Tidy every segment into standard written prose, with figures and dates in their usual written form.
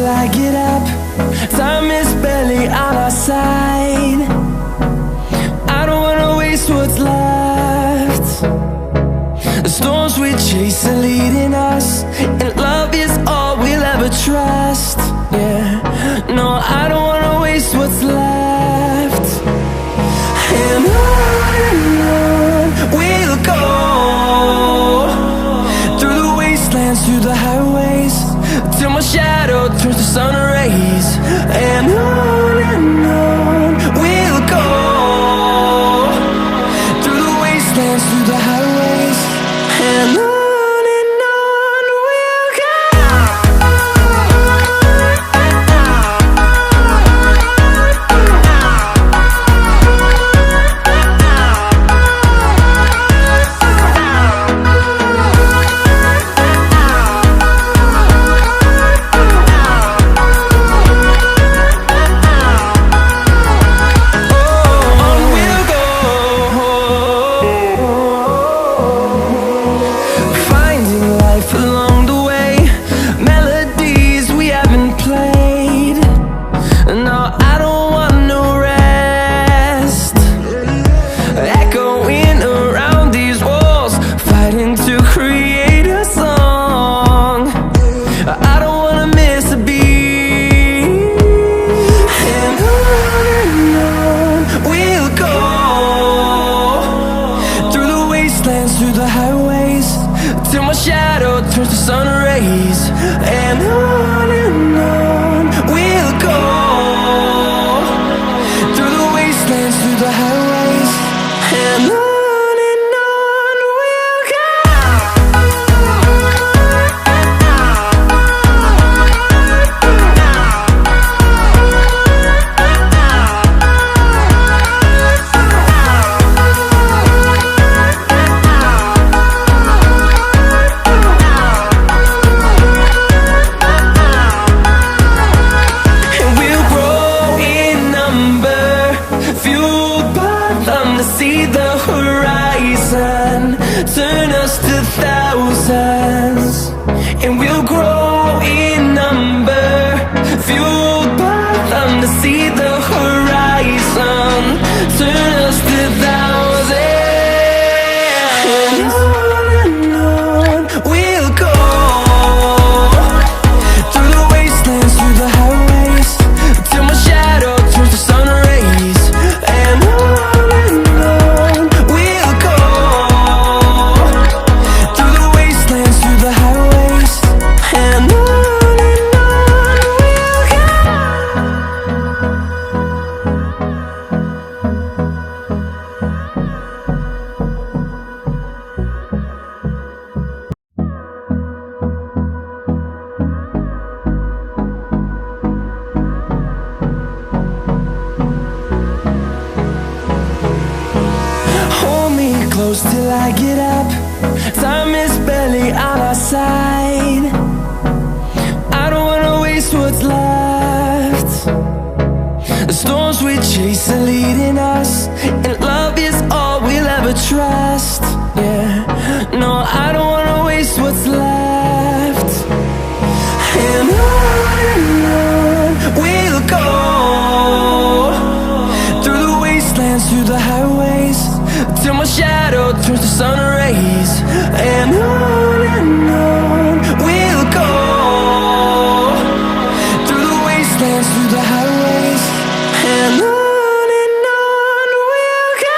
I get up. Time is barely on our side. I don't wanna waste what's left. The storms we chase are leading us, and love is all we'll ever trust. Yeah, no, I don't wanna waste what's left. And on we'll go, through the wastelands, through the highways, till my shadow turns to sun rays. And on we'll go, through the wastelands, through the highways, and on. Through the highways, till my shadow turns to sun rays. And on we'll go, through the wastelands, through the highways, and on. See the horizon turn us to thousands, and we'll grow in number, fueled by them. To see the horizon turn us to thousands, and on we'll go, through the wastelands, through the highways, till my shadow turns to sun rays. And on close till I get up. Time is barely on our side. I don't wanna waste what's left. The storms we chase are leading us, and love is all we'll ever trust. Yeah, no, I don't wanna waste what's left. And on we'll go, through the wastelands, through the highways, till my shadow turns to sun rays. And on we'll go, through the wastelands, through the highways, and on. We'll go.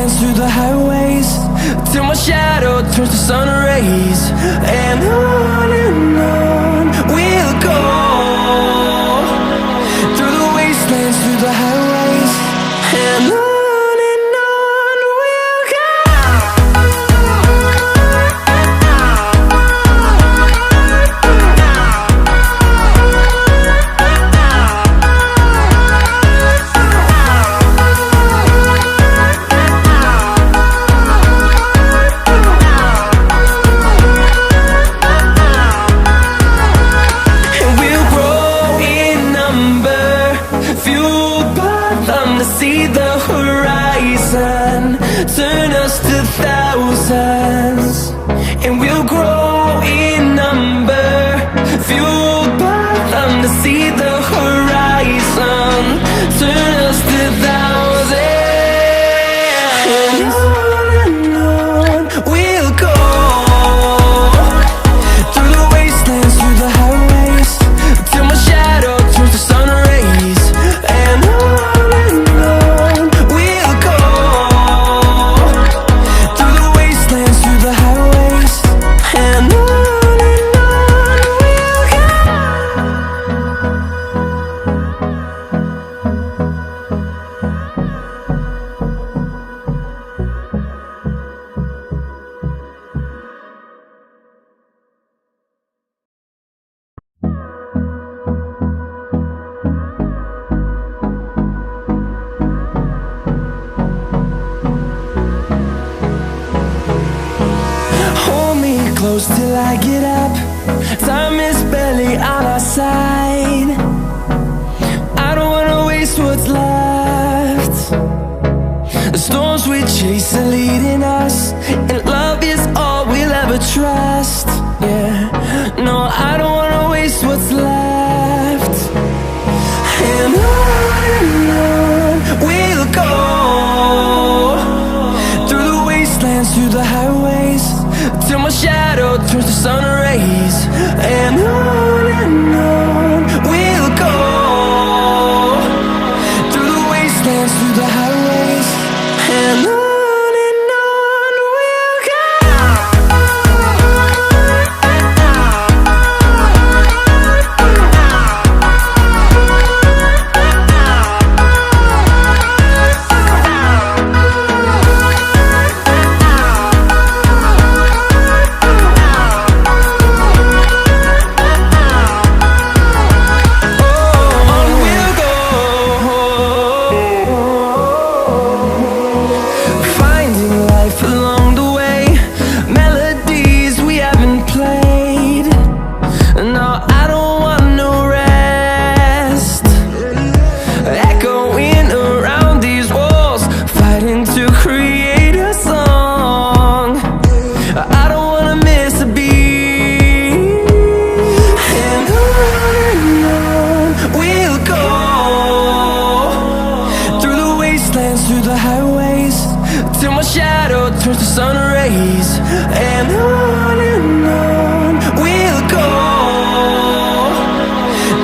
wastelands, through the highways, till my shadow turns to sun rays. And on we'll go, through the wastelands, through the highways, and on we'll go. See the horizon, turn us to thousands, and we'll grow in number, fueled by them. To see the horizon, turn us to thousands, and on we'll go, through the wastelands, through the highways, till my shadow turns to sun rays. And close till I get up. Time is barely on our side. I don't wanna waste what's left. The storms we chase are leading us, and love is all we'll ever trust. Yeah, no, I don't wanna waste what's left. And on we'll go, through the wastelands, through the highways, till my shadow turns to sun rays. And on we'll go, through the wastelands, through the highways, and on we'll go. Through the highways, till my shadow turns to sun rays. And on we'll go,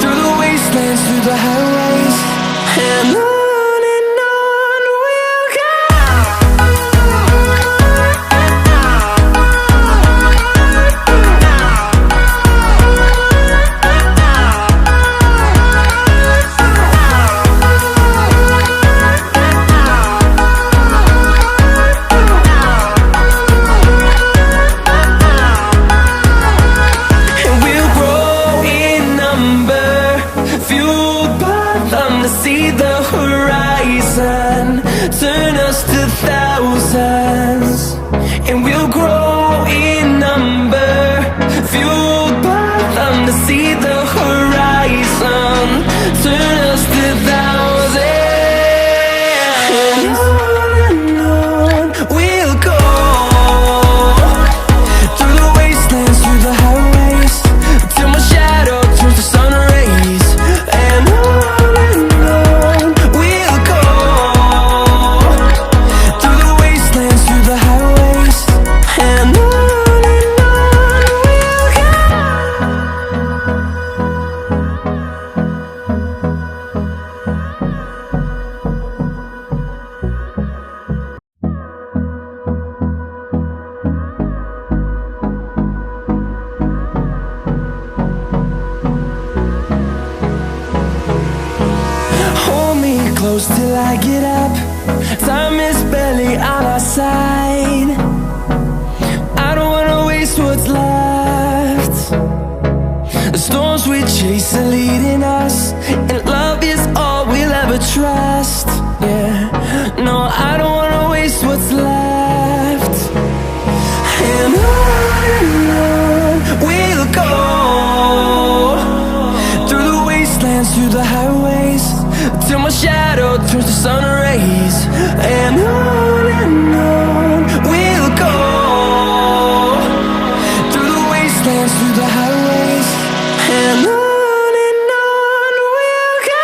through the wastelands, through the highways, and on we'll go. close till I get up. Time is barely on our side. I don't wanna waste what's left. The storms we chase are leading us, and love is all we'll ever trust. Yeah, no, I don't wanna waste what's left. And on we'll go, through the wastelands, through the highways, till my shadow turns to sun rays. And on we'll go, through the wastelands, through the highways, and on we'll go.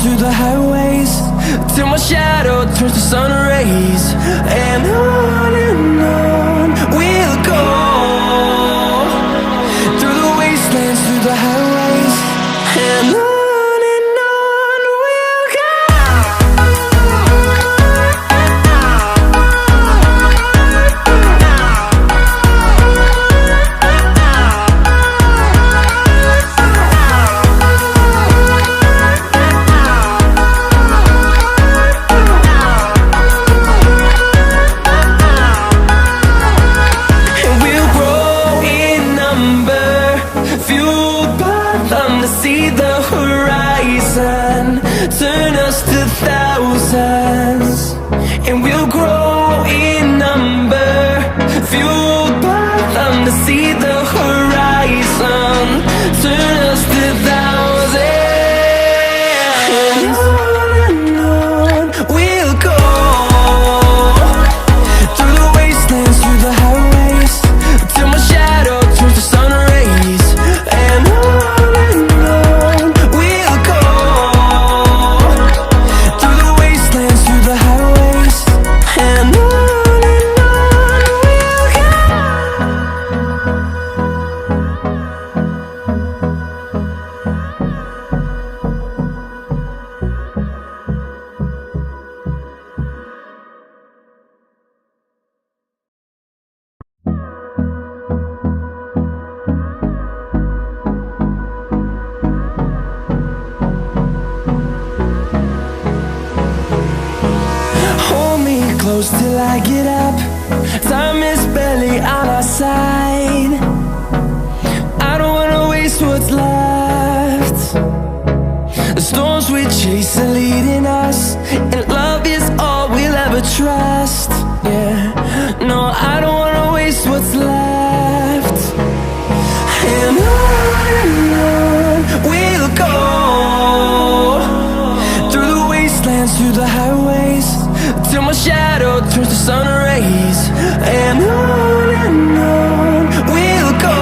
Through the highways, till my shadow turns to sun rays. And on we'll go, through the wastelands, through the highways, and on we'll go. See the horizon turn us to thousands, and we'll grow in number, fueled by them. To see the horizon turn us to thousands, and on we'll go, through the wastelands, through the highways, till my shadow turns to sun rays. And close till I get up. Time is barely on our side. I don't wanna waste what's left. The storms we chase are leading us, and love is all we'll ever trust. Yeah, no, I don't wanna waste what's left. And on we'll go, through the wastelands, through the highways, till my shadow turns to sun rays. And on we'll go,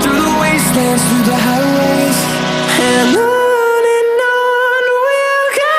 through the wastelands, through the highways, and on we'll go.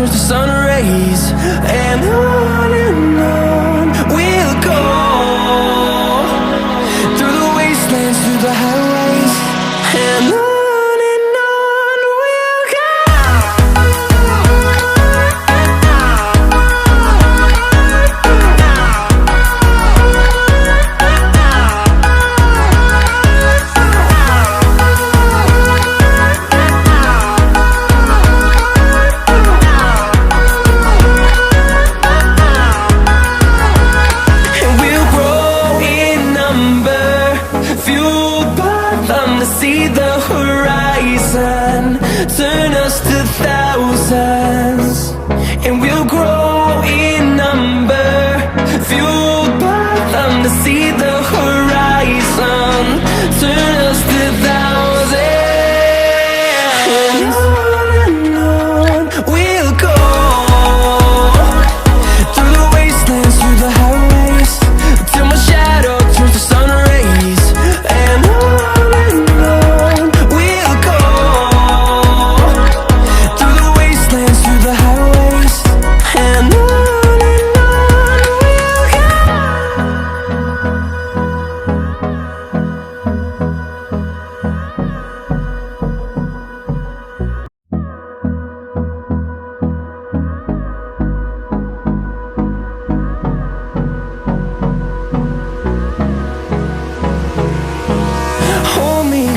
turns to sun rays, and on we'll go, through the wastelands, through the highways, and on we'll go. See the horizon, turn us to thousands, and we'll grow in number, fueled by them to see the horizon, turn us to thousands, and on we'll go, through the wastelands, through the highways, till my shadow turns to sun rays, and on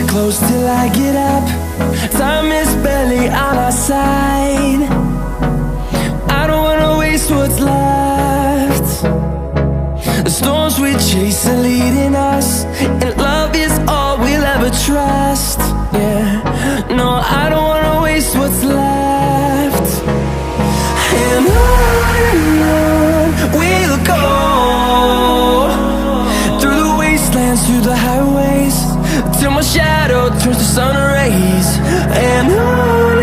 close till I get up. Time is barely on our side. I don't wanna waste what's left. The storms we chase are leading us, and love is all we'll ever trust. Yeah, no, I don't wanna waste what's left. And on we'll go, through the wastelands, through the highways, till my shadow turns to sun rays, and on